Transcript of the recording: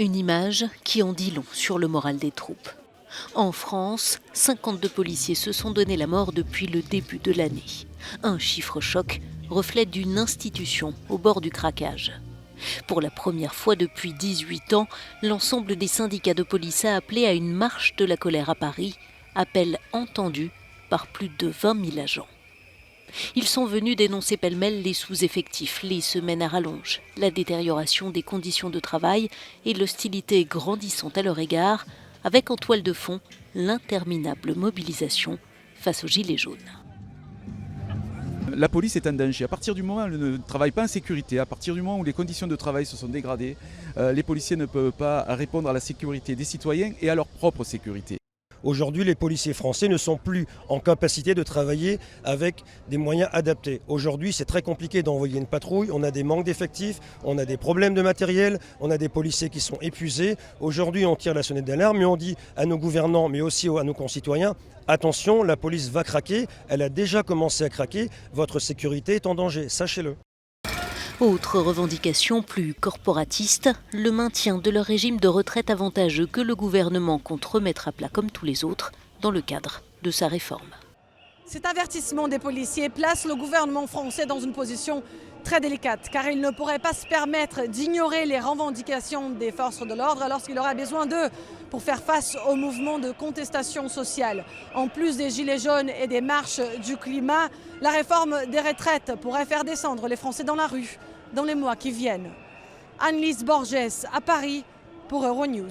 Une image qui en dit long sur le moral des troupes. En France, 52 policiers se sont donné la mort depuis le début de l'année. Un chiffre choc, reflet d'une institution au bord du craquage. Pour la première fois depuis 18 ans, l'ensemble des syndicats de police a appelé à une marche de la colère à Paris, appel entendu par plus de 20 000 agents. Ils sont venus dénoncer pêle-mêle les sous-effectifs, les semaines à rallonge, la détérioration des conditions de travail et l'hostilité grandissante à leur égard, avec en toile de fond l'interminable mobilisation face aux Gilets jaunes. La police est en danger. À partir du moment où elle ne travaille pas en sécurité, à partir du moment où les conditions de travail se sont dégradées, les policiers ne peuvent pas répondre à la sécurité des citoyens et à leur propre sécurité. Aujourd'hui, les policiers français ne sont plus en capacité de travailler avec des moyens adaptés. Aujourd'hui, c'est très compliqué d'envoyer une patrouille. On a des manques d'effectifs, on a des problèmes de matériel, on a des policiers qui sont épuisés. Aujourd'hui, on tire la sonnette d'alarme et on dit à nos gouvernants, mais aussi à nos concitoyens, attention, la police va craquer. Elle a déjà commencé à craquer. Votre sécurité est en danger, sachez-le. Autre revendication plus corporatiste, le maintien de leur régime de retraite avantageux que le gouvernement compte remettre à plat comme tous les autres dans le cadre de sa réforme. Cet avertissement des policiers place le gouvernement français dans une position très délicate car il ne pourrait pas se permettre d'ignorer les revendications des forces de l'ordre lorsqu'il aura besoin d'eux pour faire face au mouvement de contestation sociale. En plus des gilets jaunes et des marches du climat, la réforme des retraites pourrait faire descendre les Français dans la rue dans les mois qui viennent. Anne-Lise Borges à Paris pour Euronews.